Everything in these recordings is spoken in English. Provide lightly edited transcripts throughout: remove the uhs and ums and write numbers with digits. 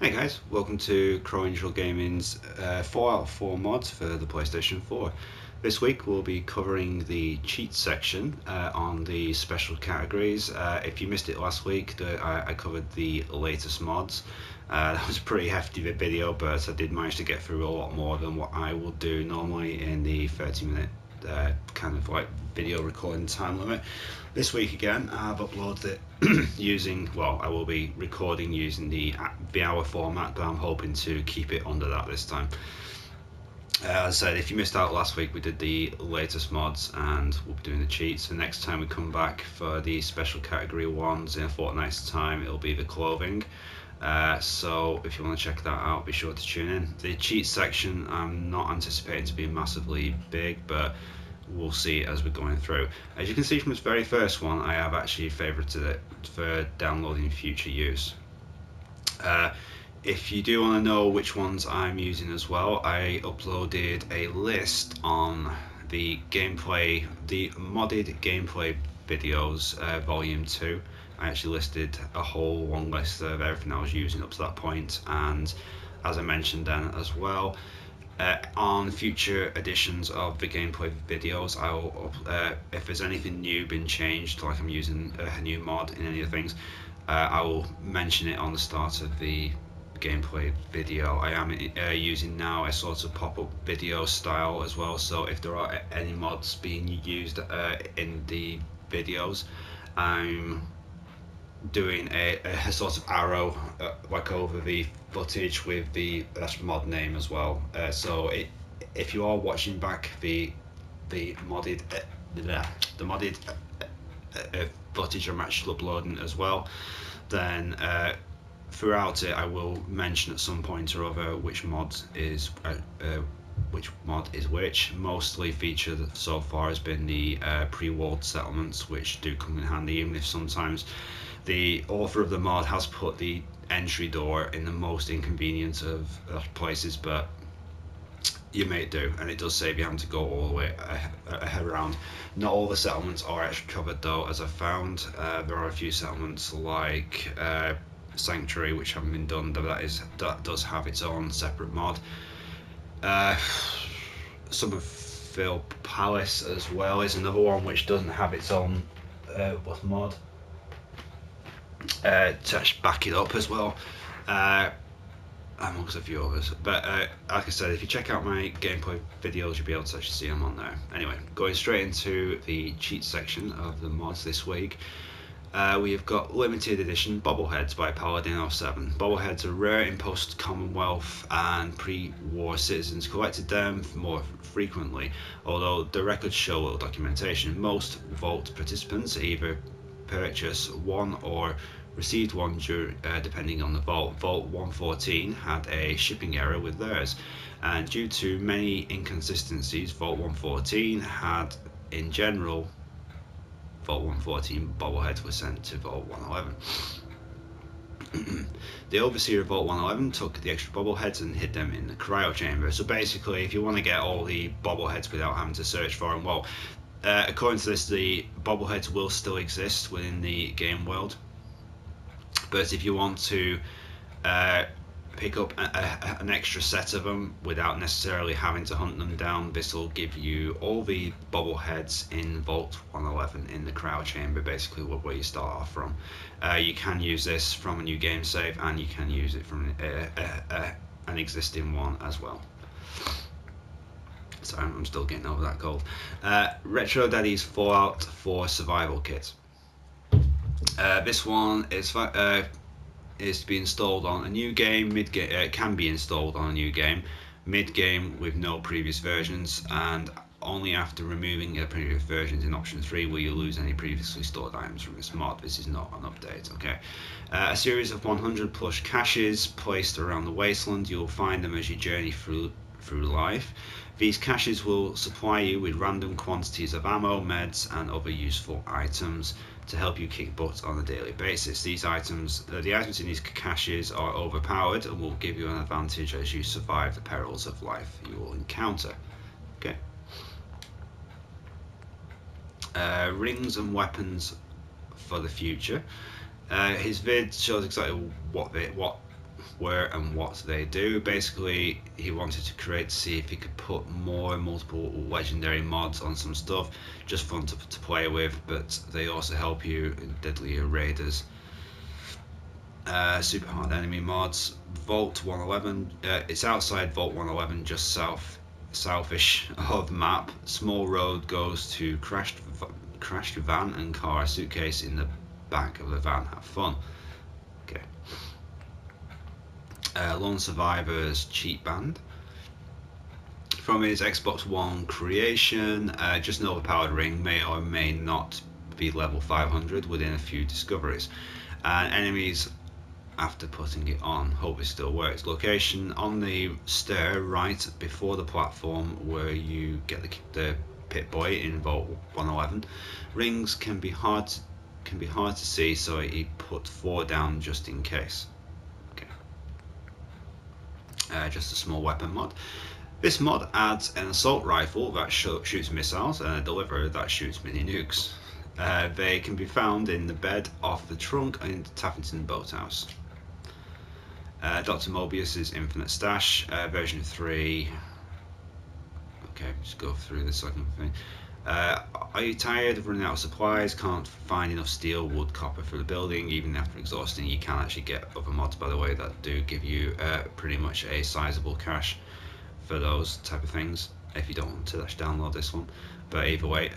Hey guys, welcome to Crowangel Gaming's 4 out of 4 mods for the PlayStation 4. This week we'll be covering the cheat section on the special categories. If you missed it last week, I covered the latest mods. That was a pretty hefty video, but I did manage to get through a lot more than what I will do normally in the 30-minute kind of like video recording time limit. This week again, I've uploaded it using, well, I will be recording using the hour format, but I'm hoping to keep it under that this time. As I said, if you missed out last week, we did the latest mods and we'll be doing the cheats. The next time we come back for the special category ones in a fortnight's time, it'll be the clothing. So if you want to check that out, be sure to tune in. The cheat section, I'm not anticipating to be massively big, but we'll see as we're going through. As you can see from its very first one, I have actually favorited it for downloading future use. If you do want to know which ones I'm using as well, I uploaded a list on the gameplay, the modded gameplay videos, volume 2. I actually listed a whole long list of everything I was using up to that point, and as I mentioned then as well, on future editions of the gameplay videos, I'll if there's anything new been changed, like I'm using a new mod in any of the things, I will mention it on the start of the gameplay video. I am using now a sort of pop-up video style as well, so if there are any mods being used in the videos, I'm doing a sort of arrow like over the footage with the mod name as well. So if you are watching back the modded footage I'm actually uploading as well, then throughout it I will mention at some point or other which mod is which. Mostly featured so far has been the pre-walled settlements, which do come in handy, even if sometimes the author of the mod has put the entry door in the most inconvenient of places, but you may do, and it does save you having to go all the way around. Not all the settlements are actually covered though, as I found. There are a few settlements like Sanctuary which haven't been done, but that does have its own separate mod. Summerville Palace as well is another one which doesn't have its own mod to actually back it up as well, amongst a few others. But like I said, if you check out my gameplay videos, you'll be able to actually see them on there. Anyway, going straight into the cheat section of the mods this week. We have got limited edition bobbleheads by Paladin07. Bobbleheads are rare in post-Commonwealth, and pre-war citizens collected them more frequently, although the records show little documentation. Most Vault participants either purchase one or received one depending on the vault. Vault 114 had a shipping error with theirs, and due to many inconsistencies, Vault 114 had, in general, Vault 114 bobbleheads were sent to Vault 111. The overseer of Vault 111 took the extra bobbleheads and hid them in the cryo chamber. So basically, if you want to get all the bobbleheads without having to search for them, well, according to this, the bobbleheads will still exist within the game world, but if you want to pick up an extra set of them without necessarily having to hunt them down, this will give you all the bobbleheads in Vault 111 in the cryo chamber, basically where you start off from. You can use this from a new game save, and you can use it from an existing one as well. Sorry, I'm still getting over that cold. Retro Daddy's Fallout 4 Survival Kit. This one is to be installed on a new game, mid-game. Can be installed on a new game, mid-game with no previous versions, and only after removing the previous versions in option 3 will you lose any previously stored items from this mod. This is not an update, okay? A series of 100 plush caches placed around the wasteland. You'll find them as you journey through life. These caches will supply you with random quantities of ammo, meds, and other useful items to help you kick butt on a daily basis. The items in these caches are overpowered and will give you an advantage as you survive the perils of life you will encounter. Okay. Rings and weapons for the future. His vid shows exactly what where and what they do. Basically, he wanted to see if he could put more multiple legendary mods on some stuff. Just fun to play with, but they also help you in deadlier raiders. Super hard enemy mods. Vault 111. It's outside Vault 111, just southish of the map. Small road goes to crashed van and car. Suitcase in the back of the van. Have fun. Okay. Lone Survivor's cheat band. From his Xbox One creation, just an overpowered ring may or may not be level 500 within a few discoveries. And enemies after putting it on. Hope it still works. Location on the stair right before the platform where you get the Pit Boy in Vault 111. Rings can be hard to see, so he put 4 down just in case. Okay. Just a small weapon mod. This mod adds an assault rifle that shoots missiles and a deliverer that shoots mini nukes. They can be found in the bed off the trunk in the Taffington Boathouse. Dr. Mobius's Infinite Stash, version 3. Okay, just go through this second thing. Are you tired of running out of supplies? Can't find enough steel, wood, copper for the building? Even after exhausting, you can actually get other mods, by the way, that do give you pretty much a sizable cache for those type of things, if you don't want to download this one. But either way,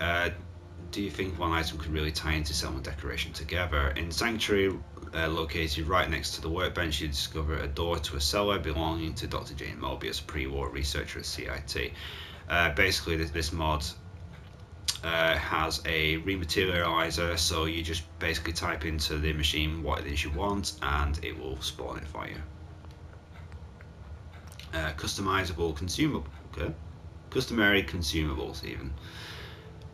do you think one item could really tie into settlement decoration together? In Sanctuary, located right next to the workbench, you discover a door to a cellar belonging to Dr. Jane Mobius, pre-war researcher at CIT. Basically, this mod has a rematerializer, so you just basically type into the machine what it is you want and it will spawn it for you. Customizable consumable, okay. Customary consumables even.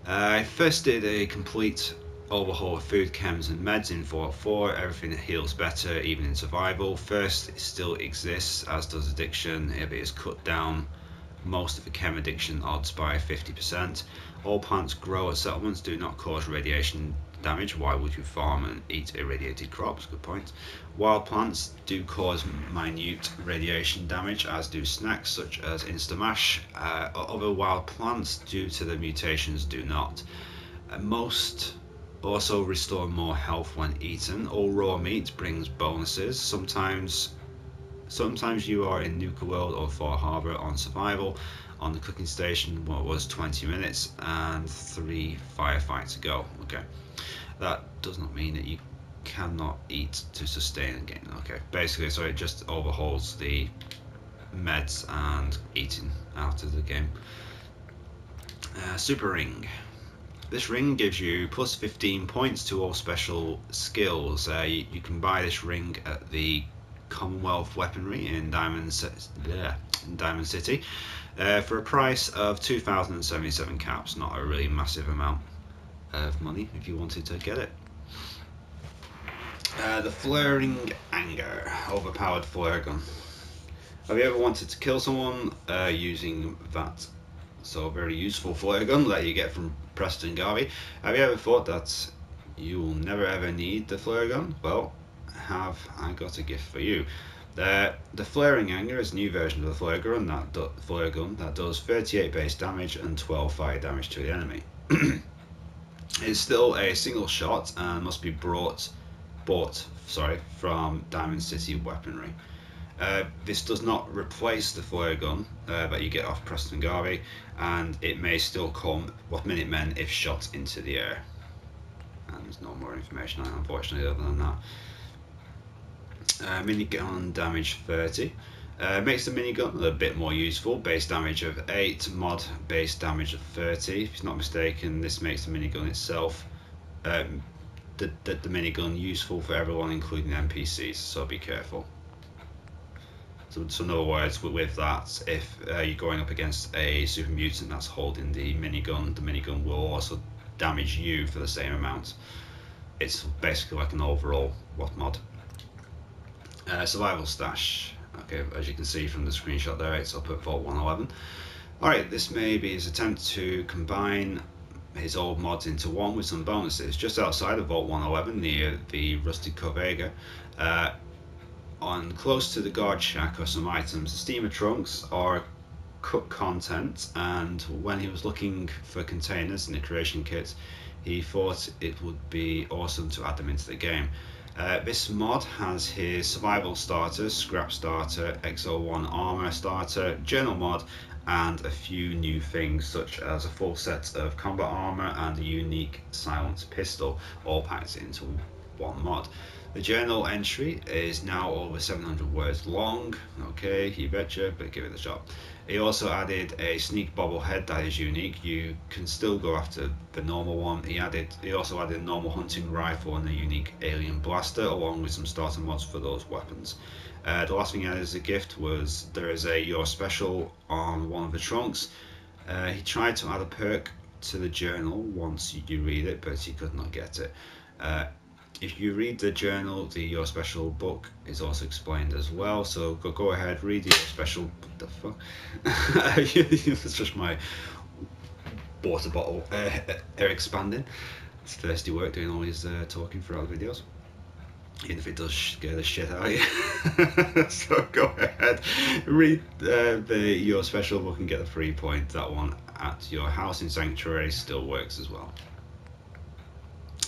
I first did a complete overhaul of food, chems and meds in Fallout 4. Everything heals better, even in survival. First, it still exists, as does addiction. It is cut down most of the chem addiction odds by 50%. All plants grow at settlements, do not cause radiation damage. Why would you farm and eat irradiated crops? Good point. Wild plants do cause minute radiation damage, as do snacks such as Instamash. Other wild plants, due to the mutations, do not. Most also restore more health when eaten. All raw meat brings bonuses. Sometimes you are in Nuka World or Far Harbor on survival. On the cooking station, what was 20 minutes and 3 firefights ago. Okay, that does not mean that you cannot eat to sustain again. Okay, basically, so it just overhauls the meds and eating out of the game. Super Ring. This ring gives you plus 15 points to all special skills. You can buy this ring at the Commonwealth Weaponry in Diamond City for a price of 2,077 caps. Not a really massive amount of money if you wanted to get it. The Flaring Anger, overpowered flare gun. Have you ever wanted to kill someone using that so very useful flare gun that you get from Preston Garvey? Have you ever thought that you will never ever need the flare gun? Well, I got a gift for you. The Flaring Anger is a new version of the flare gun that does 38 base damage and 12 fire damage to the enemy. It's still a single shot and must be bought from Diamond City Weaponry. This does not replace the flare gun that you get off Preston Garvey, and it may still come with Minutemen if shot into the air. And there's no more information on it, unfortunately, other than that. Minigun damage 30. Makes the minigun a bit more useful. Base damage of 8, mod base damage of 30. If it's not mistaken, this makes the minigun itself, the minigun, useful for everyone, including NPCs, so be careful. So in other words, with that, if you're going up against a super mutant that's holding the minigun will also damage you for the same amount. It's basically like an overall mod. Survival stash. Okay, as you can see from the screenshot there, it's up at Vault 111. Alright, this may be his attempt to combine his old mods into one with some bonuses. Just outside of Vault 111, near the Rusty Corvega, On close to the guard shack are some items. The steamer trunks are cooked content, and when he was looking for containers in the creation kit, he thought it would be awesome to add them into the game. This mod has his survival starter, scrap starter, XO1 armor starter, journal mod, and a few new things such as a full set of combat armor and a unique silenced pistol, all packed into one mod. The journal entry is now over 700 words long. Okay, you betcha, but give it a shot. He also added a sneak bobblehead that is unique. You can still go after the normal one. He also added a normal hunting rifle and a unique alien blaster, along with some starter mods for those weapons. The last thing he added as a gift was there is a Your Special on one of the trunks. He tried to add a perk to the journal once you read it, but he could not get it. If you read the journal, the Your Special book is also explained as well. So go ahead, read the Your Special. What the fuck? It's just my water bottle expanding. It's thirsty work doing all these talking throughout the videos, even if it does scare the shit out of you. So go ahead, read the Your Special book and get the free point. That one at your house in Sanctuary still works as well.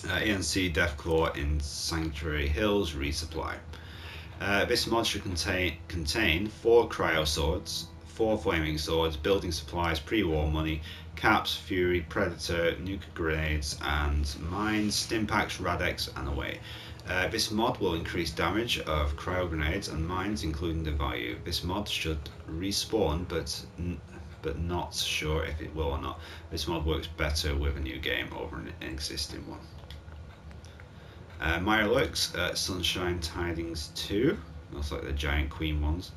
ENC Deathclaw in Sanctuary Hills resupply. This mod should contain 4 cryo swords, 4 flaming swords, building supplies, pre-war money, caps, fury, predator, nuke grenades, and mines, stimpaks, radex, and away. This mod will increase damage of cryo grenades and mines, including the value. This mod should respawn, but not sure if it will or not. This mod works better with a new game over an existing one. Myra Lurks, Sunshine Tidings 2, looks like the giant queen ones.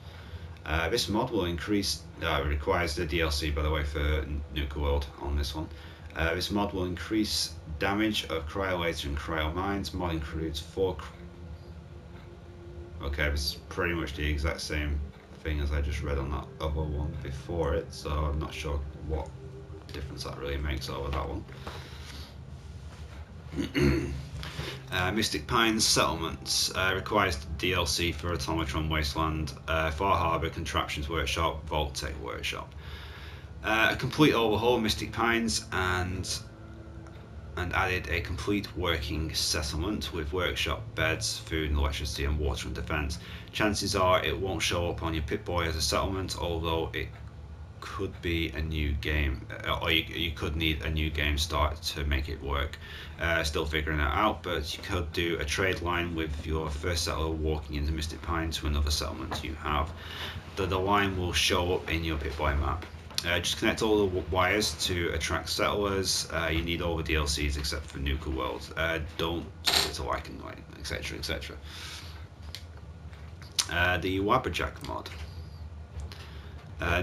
This mod will increase, requires the DLC by the way for Nuka World on this one. This mod will increase damage of cryo laser and cryo mines. Mod includes 4. Okay, this is pretty much the exact same thing as I just read on that other one before it, so I'm not sure what difference that really makes over that one. Mystic Pines Settlements requires DLC for Automatron Wasteland, Far Harbour, Contraptions Workshop, Vault Tech Workshop. A complete overhaul of Mystic Pines and added a complete working settlement with workshop, beds, food and electricity, and water and defence. Chances are it won't show up on your Pip-Boy as a settlement, although it could be a new game, or you could need a new game start to make it work. Still figuring that out, but you could do a trade line with your first settler walking into Mystic Pine to another settlement you have. The line will show up in your Pip-Boy map. Just connect all the wires to attract settlers. You need all the DLCs except for Nuka World. Don't set it to like and like, etc, etc. The Wabberjack mod.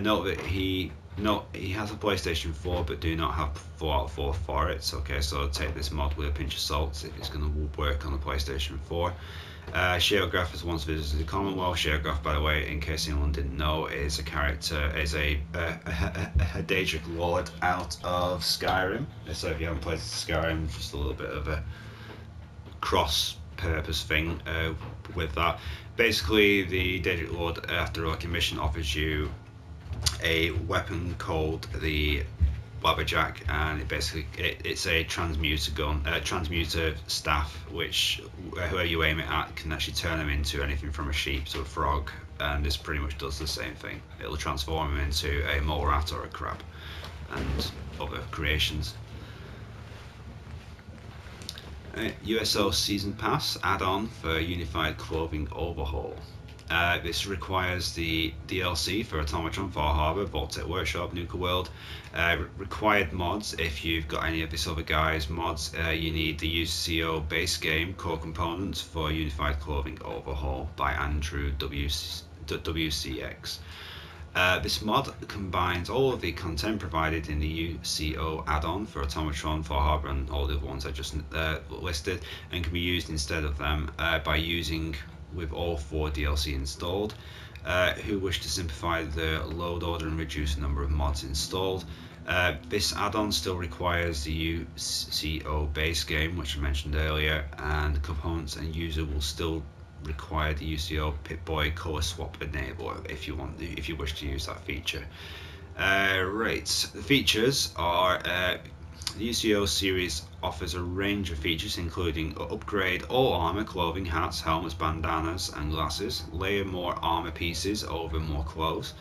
Note that he has a PlayStation 4 but do not have Fallout 4 for it. Okay, so take this mod with a pinch of salt if it's going to work on the PlayStation 4. Sheograph has once visited the Commonwealth. Sheograph, by the way, in case anyone didn't know, is a Daedric Lord out of Skyrim. So if you haven't played Skyrim, just a little bit of a cross-purpose thing with that. Basically, the Daedric Lord, after like a mission, offers you a weapon called the Wabberjack, and it's a transmuter staff, which whoever you aim it at can actually turn them into anything from a sheep to a frog, and this pretty much does the same thing. It'll transform them into a mole rat or a crab and other creations. USO Season Pass add-on for Unified Clothing Overhaul. This requires the DLC for Automatron, Far Harbour, Vault Tech Workshop, Nuka World. Required mods, if you've got any of this other guys' mods, you need the UCO base game core components for Unified Clothing Overhaul by Andrew WCX. This mod combines all of the content provided in the UCO add-on for Automatron, Far Harbour and all the other ones I just listed, and can be used instead of them by using with all 4 DLC installed. Who wish to simplify the load order and reduce the number of mods installed. This add-on still requires the UCO base game, which I mentioned earlier, and components and user will still require the UCO Pip-Boy color swap enable if you wish to use that feature. Right, the features are the UCO series offers a range of features including upgrade all armor, clothing, hats, helmets, bandanas and glasses, layer more armor pieces over more clothes,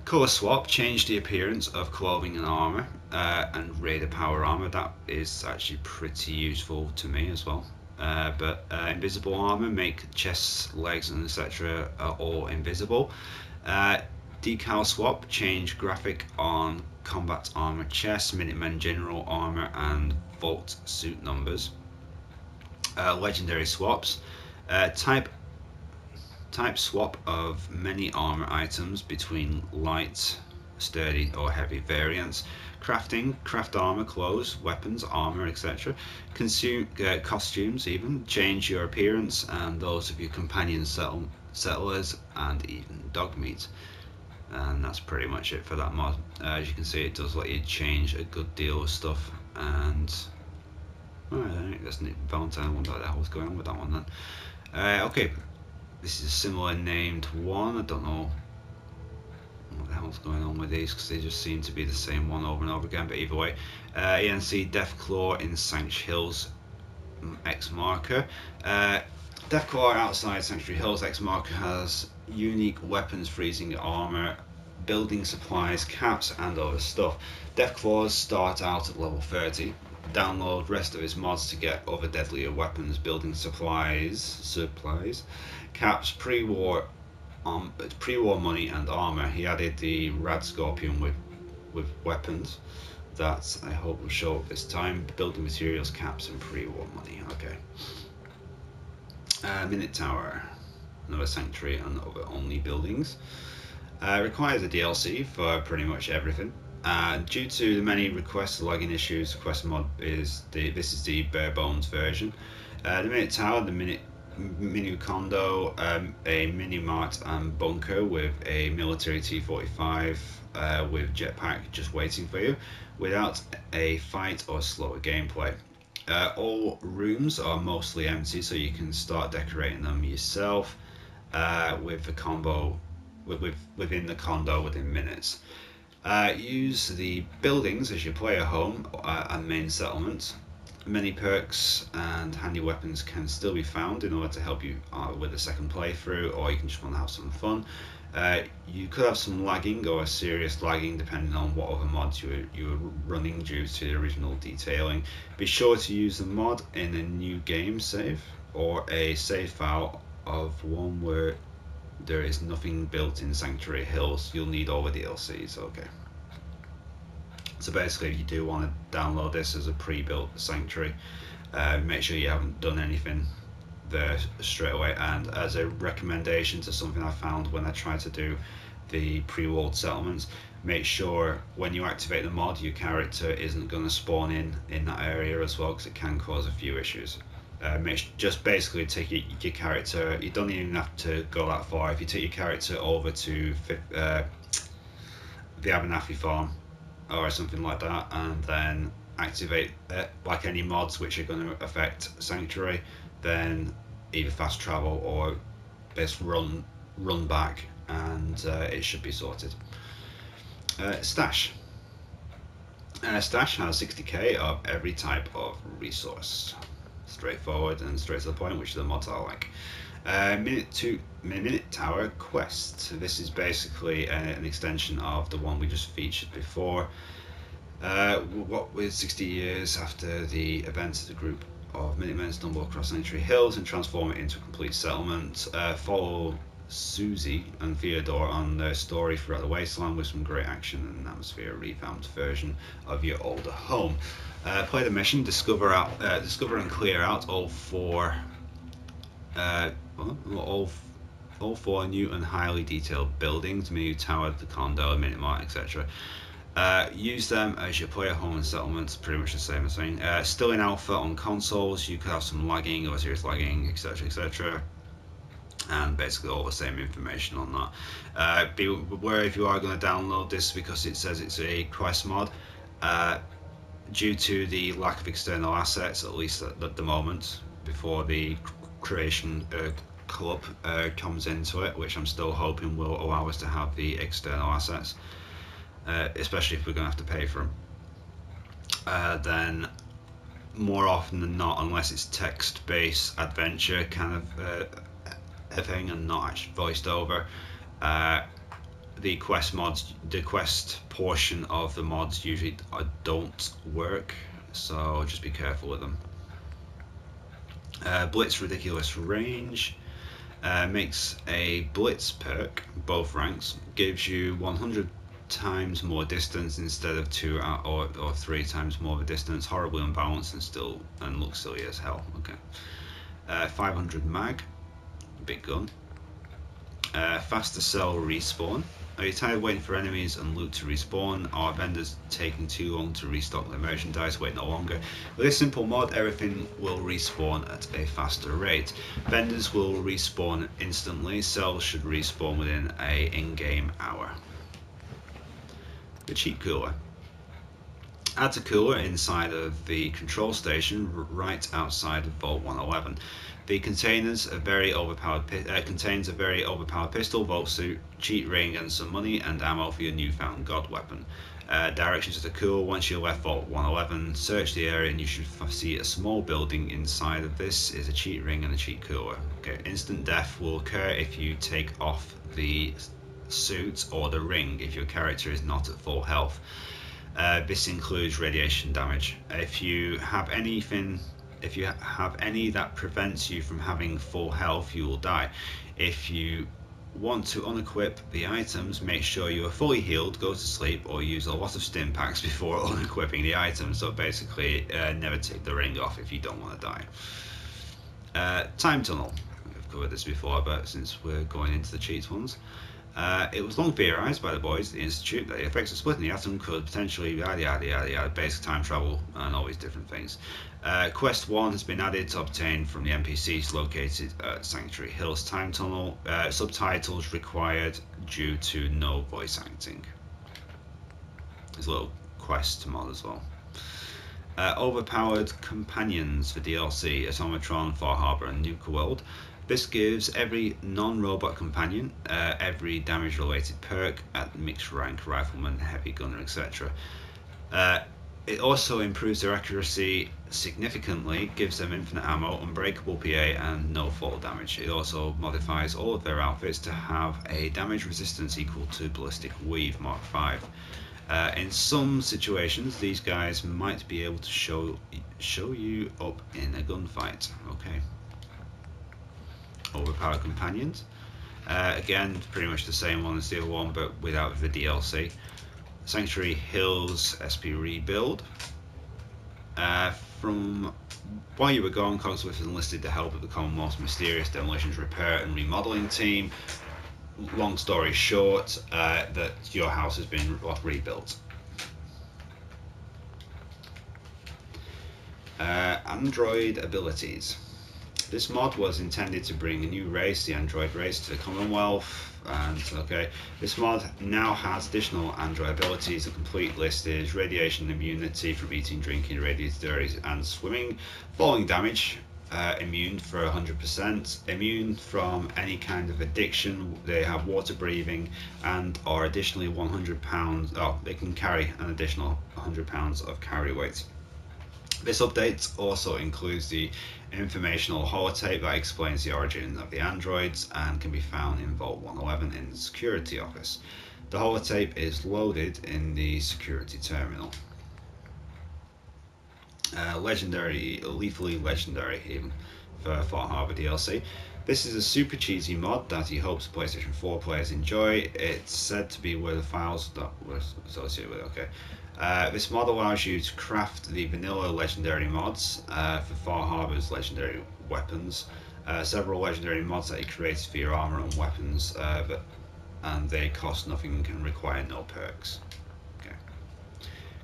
color swap, change the appearance of clothing and armor, and raider power armor. That is actually pretty useful to me as well. But invisible armor, make chests, legs and etc. all invisible. Decal swap, change graphic on combat armor chests, Minutemen general armor and vault suit numbers. Legendary swaps, type swap of many armor items between light, sturdy or heavy variants. Crafting, craft armor, clothes, weapons, armor, etc. Consume costumes, even change your appearance and those of your companion settlers, and even dog meat. And that's pretty much it for that mod. As you can see, it does let you change a good deal of stuff. And I think that's Nick Valentine. I wonder what the hell was going on with that one then. Okay, this is a similar named one. I don't know what the hell's going on with these because they just seem to be the same one over and over again. But either way, ENC Deathclaw in Sanctuary Hills X marker. Deathclaw outside Sanctuary Hills X marker has unique weapons, freezing armor, building supplies, caps and other stuff. Deathclaws start out at level 30. Download rest of his mods to get other deadlier weapons, building supplies, caps, pre-war money and armor. He added the Rad Scorpion with weapons that I hope will show up this time. Building materials, caps and pre-war money. Okay. Minute Tower, another sanctuary and other only buildings. Requires a DLC for pretty much everything. Due to the many requests, lagging issues, quest mod this is the bare bones version. The Minute Tower, the mini condo, a mini mart and bunker with a military T-45 with jetpack just waiting for you, without a fight or slower gameplay. All rooms are mostly empty, so you can start decorating them yourself with the combo within the condo within minutes. Use the buildings as your player home and main settlement. Many perks and handy weapons can still be found in order to help you with a second playthrough, or you can just want to have some fun. You could have some lagging or serious lagging depending on what other mods you were running due to the original detailing. Be sure to use the mod in a new game save or a save file of one where there is nothing built in Sanctuary Hills. You'll need all the DLCs. Okay. So basically, if you do want to download this as a pre-built Sanctuary, make sure you haven't done anything there straight away. And as a recommendation to something I found when I tried to do the pre-walled settlements, make sure when you activate the mod, your character isn't going to spawn in that area as well, because it can cause a few issues. Just basically take your character. You don't even have to go that far. If you take your character over to the Abernathy farm or something like that, and then activate like any mods which are going to affect Sanctuary, then either fast travel or just run back, and it should be sorted. Stash. Stash has 60k of every type of resource. Straightforward and straight to the point, which the mods are like. Minute Tower Quest. This is basically an extension of the one we just featured before. What with 60 years after the events, the group of Minutemen stumble across Sanctuary Hills and transform it into a complete settlement. Follow Susie and Theodore on their story throughout the wasteland with some great action and atmosphere, a revamped version of your older home. Play the mission, discover and clear out all four new and highly detailed buildings: Minute Tower, the condo, Minute Mart, etc. Use them as your player home and settlements, pretty much the same thing. Still in alpha on consoles, you could have some lagging or serious lagging, etc, etc. And basically all the same information on that. Be aware if you are going to download this, because it says it's a quest mod. Due to the lack of external assets, at least at the moment, before the creation club comes into it, which I'm still hoping will allow us to have the external assets, especially if we're going to have to pay for them. Then more often than not, unless it's text-based adventure kind of a thing and not actually voiced over, the quest mods, the quest portion of the mods usually don't work, so just be careful with them. Blitz ridiculous range makes a blitz perk, both ranks, gives you 100 times more distance instead of 2 or 3 times more of a distance. Horribly unbalanced and looks silly as hell. Okay. 500 mag, big gun. Faster cell respawn. Are you tired of waiting for enemies and loot to respawn? Are vendors taking too long to restock their merchandise? Wait no longer. With this simple mod, everything will respawn at a faster rate. Vendors will respawn instantly. Cells should respawn within a in-game hour. The cheat cooler. Adds a cooler inside of the control station right outside of Vault 111. The contains a very overpowered pistol, vault suit, cheat ring, and some money and ammo for your newfound god weapon. Directions to the cooler. Once you left Vault 111, search the area and you should see a small building. Inside of this is a cheat ring and a cheat cooler. Okay. Instant death will occur if you take off the suit or the ring if your character is not at full health. This includes radiation damage. If you have any that prevents you from having full health, you will die. If you want to unequip the items, make sure you are fully healed, go to sleep, or use a lot of stim packs before unequipping the items. So basically, never take the ring off if you don't want to die. Time tunnel. We've covered this before, but since we're going into the cheats ones. It was long theorized by the boys at the Institute that the effects of splitting the atom could potentially yada yada yada yada, basic time travel and all these different things. Quest 1 has been added to obtain from the NPCs located at Sanctuary Hills Time Tunnel. Subtitles required due to no voice acting. There's a little quest mod as well. Overpowered companions for DLC, Automatron, Far Harbor and Nuka World. This gives every non-robot companion every damage-related perk at mixed rank, rifleman, heavy gunner, etc. It also improves their accuracy significantly, gives them infinite ammo, unbreakable PA, and no fall damage. It also modifies all of their outfits to have a damage resistance equal to Ballistic Weave Mark 5. In some situations, these guys might be able to show you up in a gunfight. Okay. Overpowered companions. Again, pretty much the same one as the other one, but without the DLC. Sanctuary Hills SP rebuild. From while you were gone, Cogsworth enlisted the help of the Commonwealth's mysterious demolitions repair and remodeling team. Long story short, that your house has been rebuilt. Android abilities. This mod was intended to bring a new race, the android race, to the Commonwealth, and okay, this mod now has additional android abilities. The complete list is radiation immunity from eating, drinking, radiatory and swimming, falling damage, immune for 100%, immune from any kind of addiction. They have water breathing and are additionally 100 pounds, they can carry an additional 100 pounds of carry weight. This update also includes the informational holotape that explains the origin of the androids and can be found in Vault 111 in the security office. The holotape is loaded in the security terminal. Legendary, lethally legendary even for Far Harbor DLC. This is a super cheesy mod that he hopes PlayStation 4 players enjoy. It's said to be where the files that were associated with. Okay. This mod allows you to craft the vanilla legendary mods for Far Harbor's legendary weapons. Several legendary mods that he creates for your armor and weapons, and they cost nothing and can require no perks. Okay.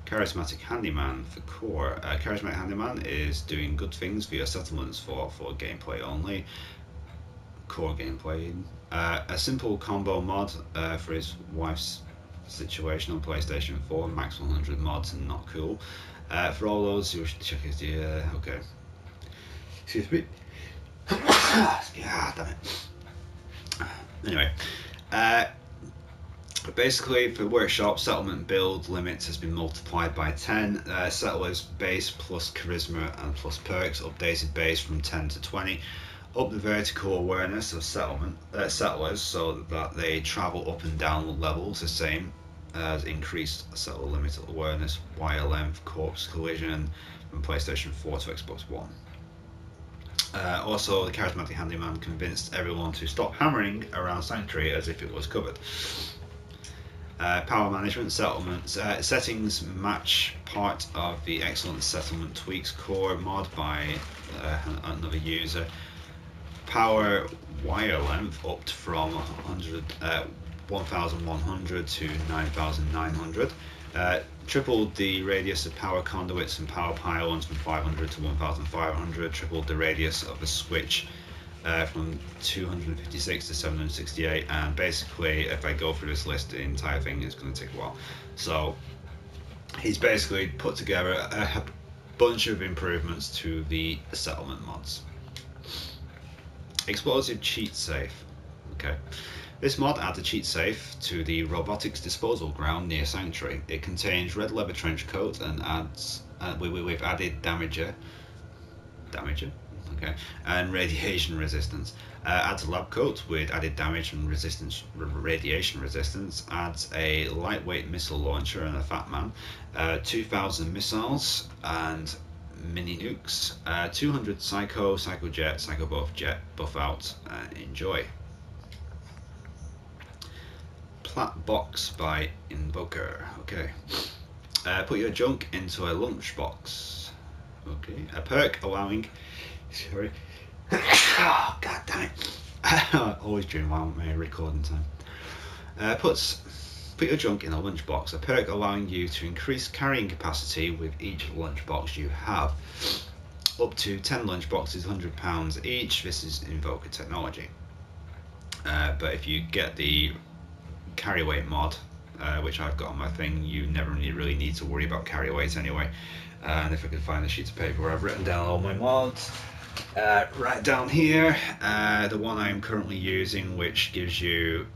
Charismatic Handyman for core. Charismatic Handyman is doing good things for your settlements for gameplay only. Core gameplay. A simple combo mod for his wife's situation on PlayStation 4, max 100 mods and not cool. For all those who wish to check his okay. Excuse me. Yeah, damn it. Anyway, basically for workshop, settlement build limits has been multiplied by 10. Settlers base plus charisma and plus perks, updated base from 10 to 20. Up the vertical awareness of settlers so that they travel up and down levels, the same as increased settler limit awareness, wire length, corpse collision from PlayStation 4 to Xbox One. Also, the charismatic handyman convinced everyone to stop hammering around Sanctuary as if it was covered. Power management settings match part of the excellent settlement tweaks core mod by another user. Power wire length upped from 1,100 to 9,900. Tripled the radius of power conduits and power pylons from 500 to 1,500. Tripled the radius of the switch from 256 to 768. And basically, if I go through this list, the entire thing is going to take a while. So he's basically put together a bunch of improvements to the settlement mods. Explosive cheat safe. Okay. This mod adds a cheat safe to the robotics disposal ground near Sanctuary. It contains red leather trench coat and adds we've added damager, okay, and radiation resistance. Adds a lab coat with added damage and radiation resistance. Adds a lightweight missile launcher and a fat man. 2,000 missiles and mini nukes. 200 psycho jet, psycho buff out. Enjoy. Plat box by Invoker. Okay. Put your junk into a lunchbox. Okay. A perk allowing. Sorry. Oh, God damn it. Always during my recording time. Put your junk in a lunchbox. A perk allowing you to increase carrying capacity with each lunchbox you have. Up to 10 lunchboxes, £100 each. This is Invoker technology. But if you get the carry weight mod, which I've got on my thing, you never really need to worry about carry weight anyway. And if I can find a sheet of paper where I've written down all my mods, right down here, the one I'm currently using, which gives you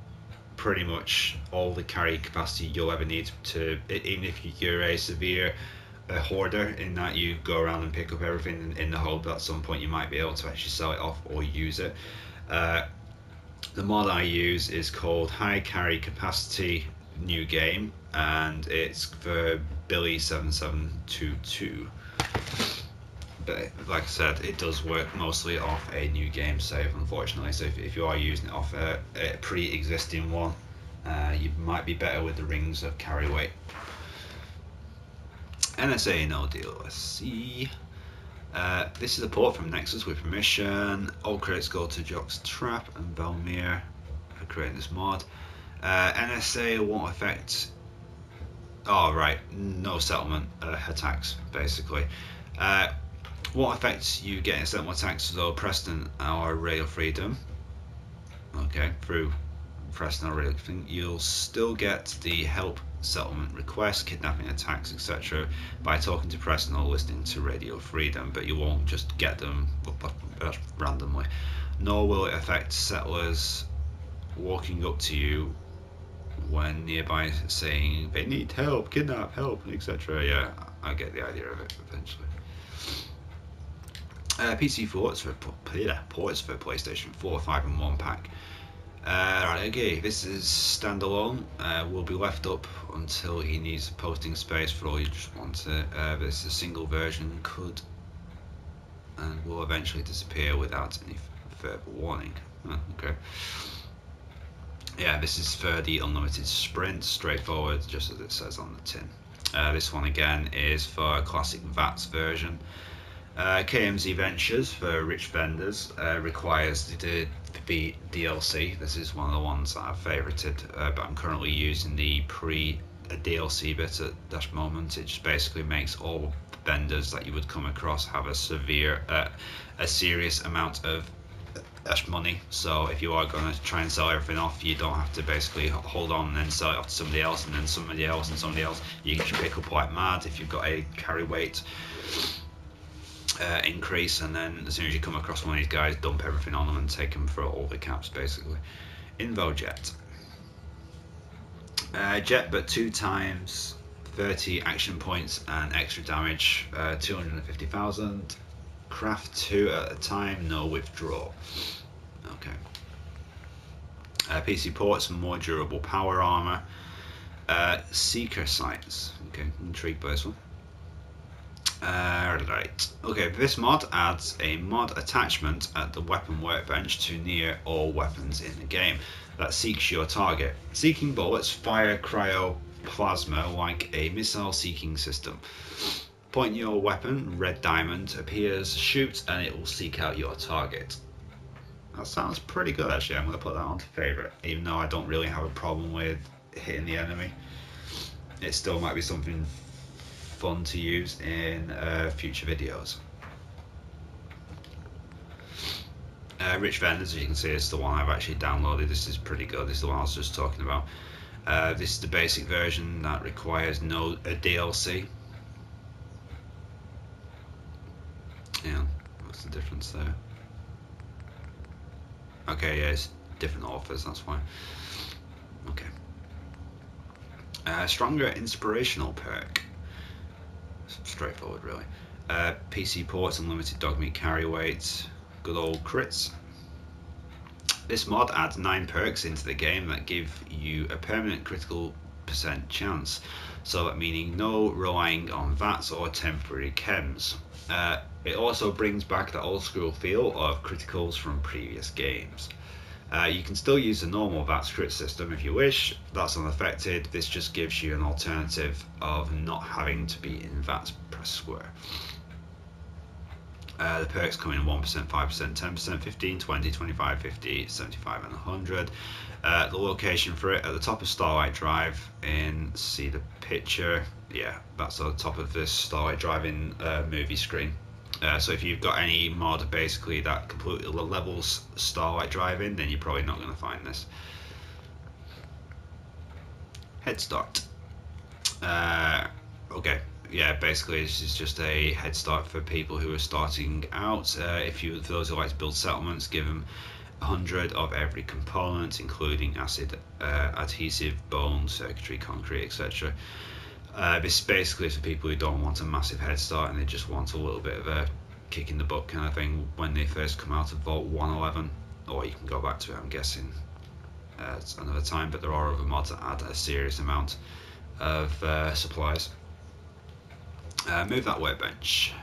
pretty much all the carry capacity you'll ever need to, even if you're a severe hoarder, in that you go around and pick up everything in the hope that at some point you might be able to actually sell it off or use it. The mod I use is called High Carry Capacity New Game, and it's for Billy7722. But like I said, it does work mostly off a new game save, unfortunately. So if you are using it off a pre-existing one, you might be better with the rings of carry weight. NSA no deal. Let's see. This is a port from Nexus with permission. All credits go to Jock's Trap and Belmere for creating this mod. NSA won't affect. Oh right, no settlement attacks basically. What affects you getting settlement attacks though? Preston or Radio Freedom. Okay, through Preston or Radio Freedom, you'll still get the help settlement requests, kidnapping attacks, etc. by talking to Preston or listening to Radio Freedom, but you won't just get them randomly. Nor will it affect settlers walking up to you when nearby saying they need help, kidnap, help, etc. Yeah, I get the idea of it eventually. PC ports for PlayStation 4 5 in 1 pack. Right, okay, this is standalone. Will be left up until he needs posting space for all you just want it. This is a single version, could and will eventually disappear without any further warning. Okay. Yeah, this is for the unlimited sprint, straightforward, just as it says on the tin. This one again is for classic VATS version. KMZ Ventures for rich vendors requires the DLC. This is one of the ones that I've favorited, but I'm currently using the pre-DLC bit at that moment. It just basically makes all vendors that you would come across have a serious amount of money. So if you are going to try and sell everything off, you don't have to basically hold on and then sell it off to somebody else and then somebody else and somebody else. You can just pick up like mad if you've got a carry weight increase, and then as soon as you come across one of these guys, dump everything on them and take them for all the caps basically. Invo Jet. Jet, but 2 times 30 action points and extra damage, 250,000. Craft 2 at a time, no withdrawal. Okay. PC ports, more durable power armor. Seeker sights. Okay, intrigued by this one. Right. Okay, this mod adds a mod attachment at the weapon workbench to near all weapons in the game that seeks your target. Seeking bullets fire cryoplasma like a missile seeking system. Point your weapon, red diamond appears, shoot, and it will seek out your target. That sounds pretty good actually. I'm going to put that on to favourite, even though I don't really have a problem with hitting the enemy. It still might be something fun to use in future videos. Rich Vendors, as you can see, is the one I've actually downloaded. This is pretty good. This is the one I was just talking about. This is the basic version that requires no DLC. Yeah, what's the difference there? Okay, yeah, it's different authors, that's why. Okay. Stronger inspirational perk. Straightforward, really. PC ports, unlimited dog meat carry weight, good old crits. This mod adds 9 perks into the game that give you a permanent critical percent chance. So that meaning no relying on VATs or temporary chems. It also brings back the old school feel of criticals from previous games. You can still use the normal VATS crit system if you wish. That's unaffected. This just gives you an alternative of not having to be in VATS press square. The perks come in 1%, 5%, 10%, 15, 20, 25, 50, 75 and 100. The location for it at the top of Starlight Drive in, see the picture, yeah, that's on the top of this Starlight Drive in movie screen. So if you've got any mod basically that completely levels Starlight Drive in, then you're probably not going to find this. Head Start. Okay, yeah, basically this is just a head start for people who are starting out. For those who like to build settlements, give them 100 of every component, including acid, adhesive, bone, circuitry, concrete, etc. This basically is for people who don't want a massive head start and they just want a little bit of a kick in the butt kind of thing when they first come out of Vault 111, or you can go back to it, I'm guessing, at another time, but there are other mods that add a serious amount of supplies. Move that workbench.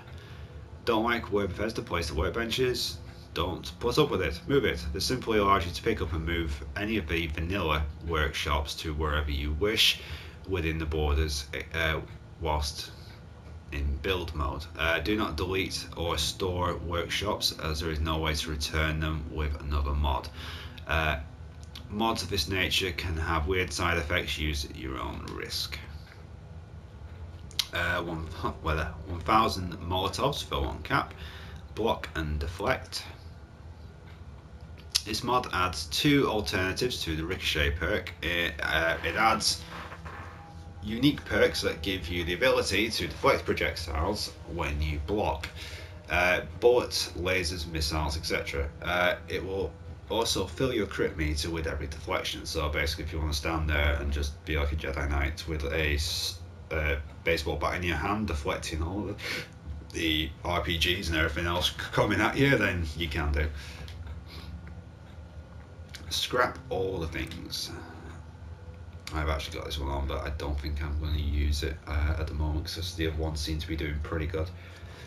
Don't like where Bethesda place the workbenches? Don't put up with it, move it. This simply allows you to pick up and move any of the vanilla workshops to wherever you wish within the borders whilst in build mode. Do not delete or store workshops, as there is no way to return them with another mod. Mods of this nature can have weird side effects, used at your own risk. 1,000 Molotovs for 1 cap. Block and deflect. This mod adds 2 alternatives to the Ricochet perk. It adds unique perks that give you the ability to deflect projectiles when you block. Bullets, lasers, missiles, etc. It will also fill your crit meter with every deflection. So basically if you want to stand there and just be like a Jedi Knight with a baseball bat in your hand deflecting all of the RPGs and everything else coming at you, then you can do. Scrap all the things. I've actually got this one on, but I don't think I'm going to use it at the moment because the other ones seem to be doing pretty good.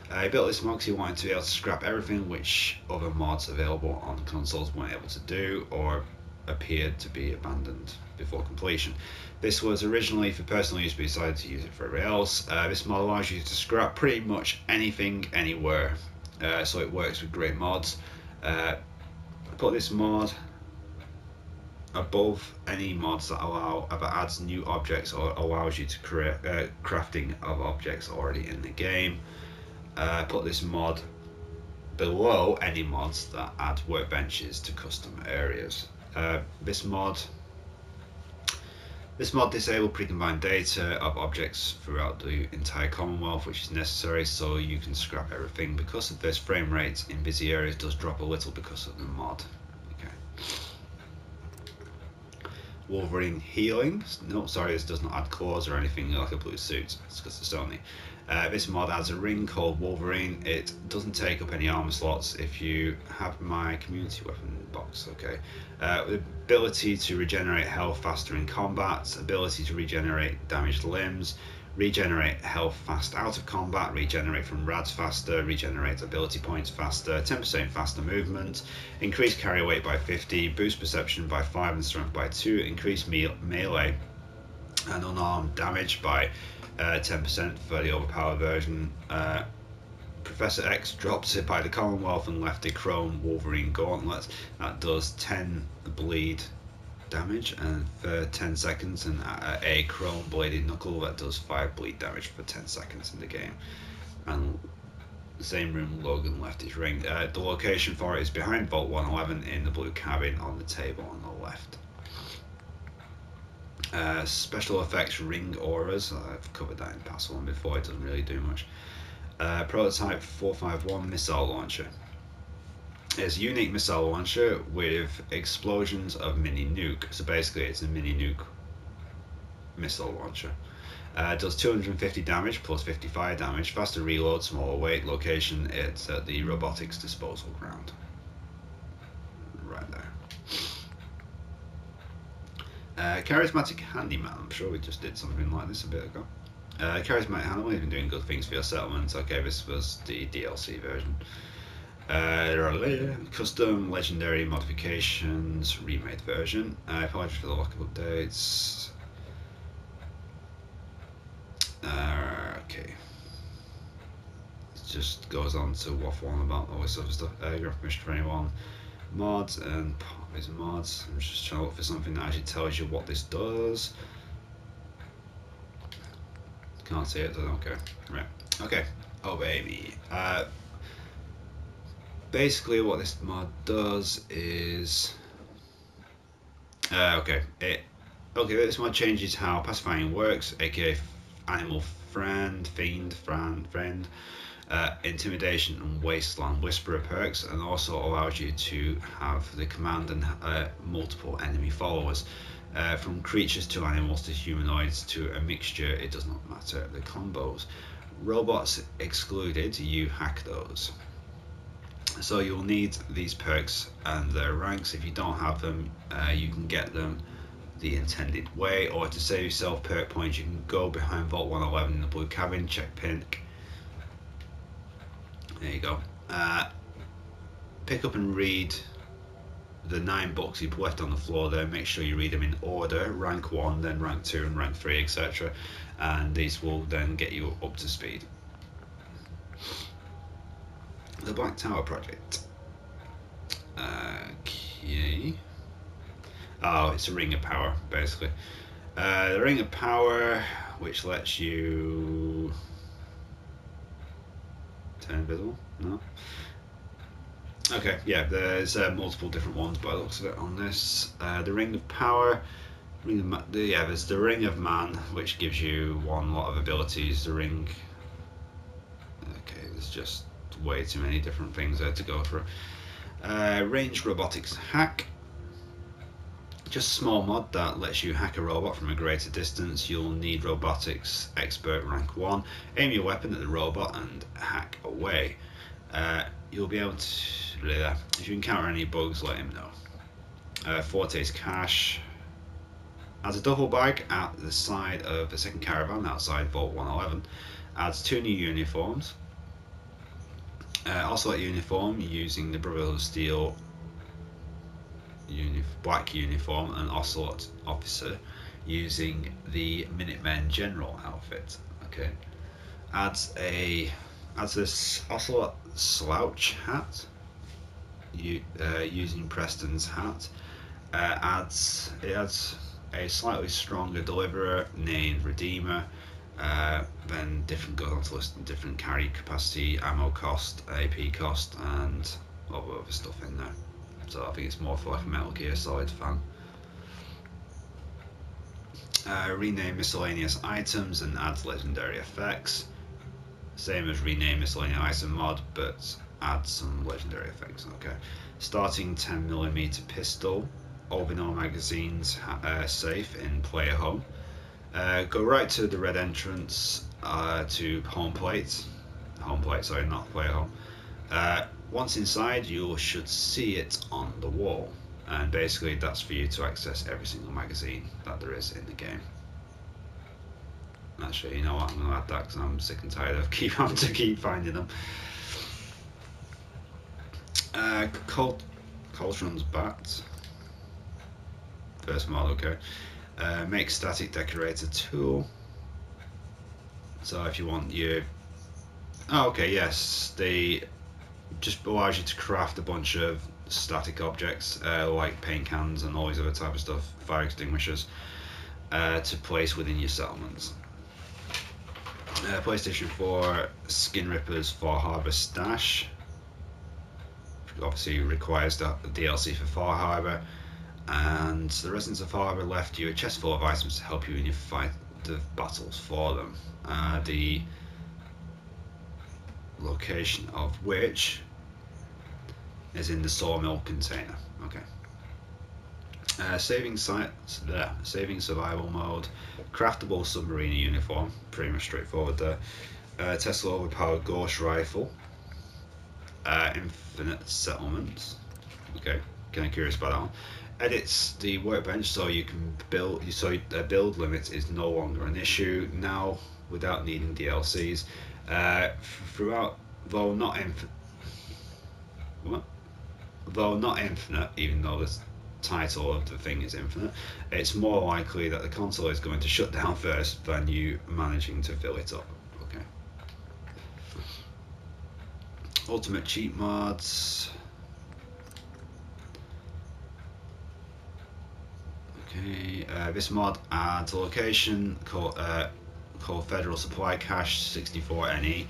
I built this mod because you wanted to be able to scrap everything which other mods available on consoles weren't able to do or appeared to be abandoned before completion. This was originally for personal use, but decided to use it for everybody else. This mod allows you to scrap pretty much anything, anywhere, so it works with great mods. Put this mod above any mods that adds new objects or allows you to create crafting of objects already in the game. Put this mod below any mods that add workbenches to custom areas. This mod This mod disables precombined data of objects throughout the entire Commonwealth, which is necessary so you can scrap everything. Because of this, frame rates in busy areas does drop a little because of the mod. Okay. Wolverine healing. No, sorry, this does not add claws or anything like a blue suit. It's because it's only. This mod adds a ring called Wolverine. It doesn't take up any armor slots if you have my community weapon box. Okay. The ability to regenerate health faster in combat. Ability to regenerate damaged limbs. Regenerate health fast out of combat, regenerate from rads faster, regenerate ability points faster, 10% faster movement, increase carry weight by 50, boost perception by 5 and strength by 2, increase melee and unarmed damage by 10% for the overpowered version. Professor X drops it by the Commonwealth and left a chrome Wolverine gauntlet that does 10 bleed damage and for 10 seconds, and a chrome bladed knuckle that does 5 bleed damage for 10 seconds in the game. And the same room Logan left his ring. The location for it is behind Vault 111 in the blue cabin on the table on the left. Special effects ring auras. I've covered that in past one before. It doesn't really do much. Prototype 451 missile launcher. It's a unique missile launcher with explosions of mini nuke. So basically it's a mini nuke missile launcher. Does 250 damage plus 55 damage, faster reload, smaller weight. Location, it's at the robotics disposal ground. Right there. Charismatic handyman. I'm sure we just did something like this a bit ago. Charismatic handyman, you've been doing good things for your settlement. Okay, this was the DLC version. Custom legendary modifications remade version. Apologies for the lack of updates. Okay. It just goes on to waffle on about all this other stuff. Graphic permission for anyone. Mods and these mods. I'm just trying to look for something that actually tells you what this does. Can't see it, okay. Right. Okay. Obey me. Basically what this mod does is this mod changes how pacifying works, aka animal friend, fiend, friend, intimidation and wasteland whisperer perks, and also allows you to have the command and multiple enemy followers, from creatures to animals to humanoids to a mixture. It does not matter. The combos, robots excluded, you hack those. So you'll need these perks and their ranks. If you don't have them, you can get them the intended way, or to save yourself perk points, you can go behind Vault 111 in the blue cabin, check pink. There you go. Pick up and read the 9 books you've left on the floor there. Make sure you read them in order, rank 1, then rank 2 and rank 3, etc. And these will then get you up to speed. The Black Tower Project. Okay. Oh, it's a ring of power, basically. The ring of power, which lets you turn invisible. No. Okay, yeah. There's multiple different ones by the looks of it on this. The ring of power. There's the ring of man, which gives you one lot of abilities. The ring. Okay, there's just way too many different things there to go through. Ranged robotics hack. Just a small mod that lets you hack a robot from a greater distance. You'll need robotics expert rank 1. Aim your weapon at the robot and hack away. You'll be able to, if you encounter any bugs, let him know. Forte's cache. Adds a duffel bag at the side of the second caravan outside Vault 111. Adds 2 new uniforms. Ocelot uniform using the Brotherhood of Steel black uniform, and Ocelot officer using the Minutemen general outfit. Okay. Adds this Ocelot slouch hat using Preston's hat. It adds a slightly stronger deliverer named Redeemer. Then different goes on to list different carry capacity, ammo cost, AP cost, and all the other stuff in there. So I think it's more for like a Metal Gear Solid fan. Rename miscellaneous items and add legendary effects. Same as rename miscellaneous item mod, but add some legendary effects. Okay. Starting 10mm pistol. All magazines safe in player home. Go right to the red entrance to home plate. Home plate, sorry, not player home. Once inside, you should see it on the wall. And basically that's for you to access every single magazine that there is in the game. Actually, you know what, I'm going to add that because I'm sick and tired of having to keep finding them. Coltron's bat. First mod, okay. Make static decorator tool. So if you want your... Oh, okay, yes, they just allows you to craft a bunch of static objects like paint cans and all these other type of stuff, fire extinguishers, to place within your settlements. PlayStation 4 Skin Rippers Far Harbor Stash. Obviously requires the DLC for Far Harbor, and the residents of Far Harbor left you a chest full of items to help you in your fight the battles for them. The location of which is in the sawmill container. Okay. Saving sites there. Saving survival mode. Craftable submarine uniform. Pretty much straightforward there. Tesla overpowered ghost rifle. Infinite settlements. Okay. Kind of curious about that one. Edits the workbench so you can build. So build limit is no longer an issue now without needing DLCs. Throughout, though not infinite. What? Though not infinite, even though the title of the thing is infinite, it's more likely that the console is going to shut down first than you managing to fill it up. Okay. Ultimate cheat mods. Okay, this mod adds a location called Federal Supply Cache 64NE,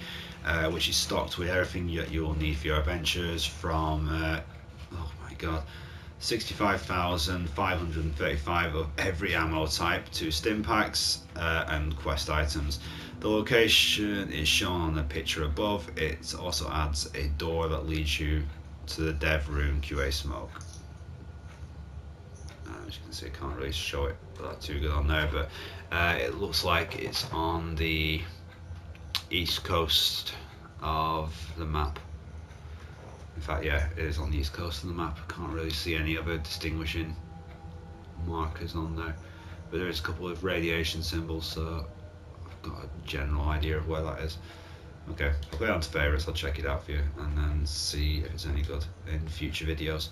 which is stocked with everything you will need for your adventures from oh my god, 65,535 of every ammo type to stim packs and quest items. The location is shown on the picture above. It also adds a door that leads you to the dev room QA smoke. As you can see, I can't really show it that too good on there, but it looks like it's on the east coast of the map. In fact, yeah, it is on the east coast of the map. I can't really see any other distinguishing markers on there, but there is a couple of radiation symbols, so I've got a general idea of where that is. Okay, I'll put it on to favourites, I'll check it out for you and then see if it's any good in future videos.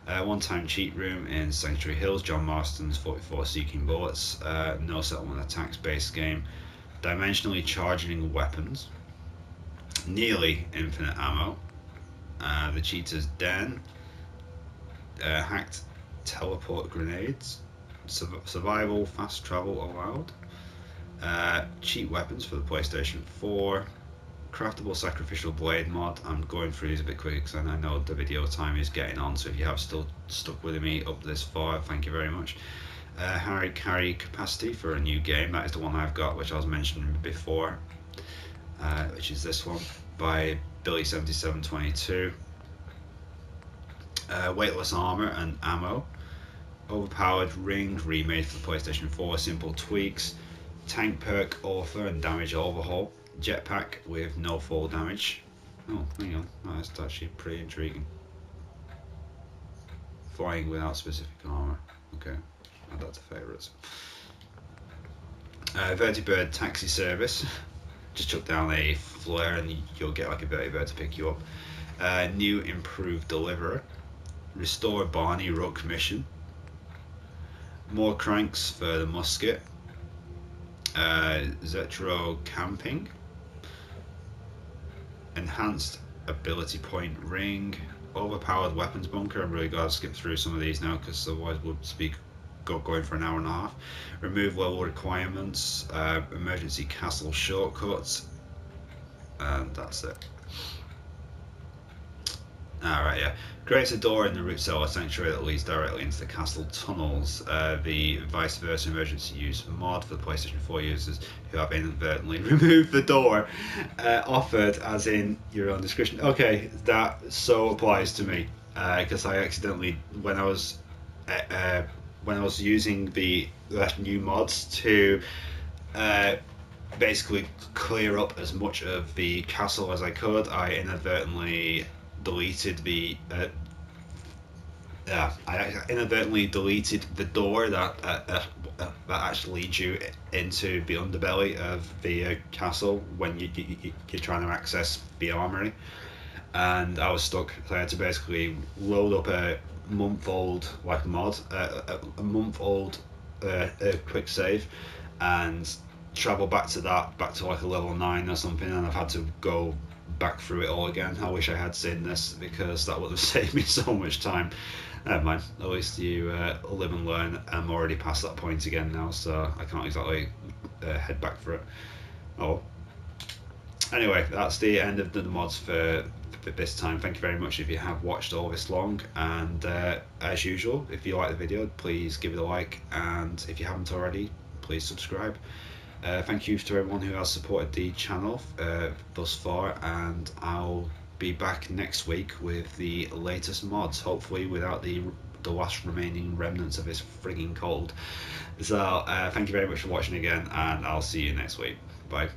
One-time cheat room in Sanctuary Hills, John Marston's 44 Seeking Bullets, no settlement attacks based game, dimensionally charging weapons, nearly infinite ammo, the cheater's den, hacked teleport grenades, survival fast travel allowed, cheat weapons for the PlayStation 4, craftable sacrificial blade mod. I'm going through these a bit quick because I know the video time is getting on, so if you have still stuck with me up this far, thank you very much. Harry carry capacity for a new game, that is the one I've got, which I was mentioning before, which is this one by Billy7722. Weightless armor and ammo, overpowered ring remade for the PlayStation 4, simple tweaks, tank perk author and damage overhaul, jetpack with no fall damage. Oh, hang on, that's actually pretty intriguing. Flying without specific armor. Okay, add that to favourites. Vertibird taxi service. Just chuck down a flare and you'll get like a vertibird to pick you up. New improved deliverer. Restore Barney Rook mission. More cranks for the musket. Zetro camping. Enhanced ability point ring. Overpowered weapons bunker. I'm really glad to skip through some of these now because otherwise we'll be going for an hour and a half. Remove level requirements. Emergency castle shortcuts. And that's it. Alright, yeah. Creates a door in the root cellar sanctuary that leads directly into the castle tunnels. The vice versa emergency use mod for the PlayStation 4 users who have inadvertently removed the door offered, as in your own description. Okay, that so applies to me because I accidentally, uh, uh, when I was using the new mods to uh, basically clear up as much of the castle as I could, I inadvertently deleted the I inadvertently deleted the door that actually leads you into the underbelly of the castle when you're trying to access the armory, and I was stuck. So I had to basically load up a month-old like mod, a month-old quick save, and travel back to like a level 9 or something, and I've had to go back through it all again. I wish I had seen this because that would have saved me so much time. Never mind. At least you live and learn. I'm already past that point again now, so I can't exactly head back for it. Oh. Anyway, that's the end of the mods for this time. Thank you very much if you have watched all this long, and as usual, if you like the video, please give it a like, and if you haven't already, please subscribe. Thank you to everyone who has supported the channel thus far, and I'll be back next week with the latest mods, hopefully without the last remaining remnants of this frigging cold. So thank you very much for watching again, and I'll see you next week. Bye.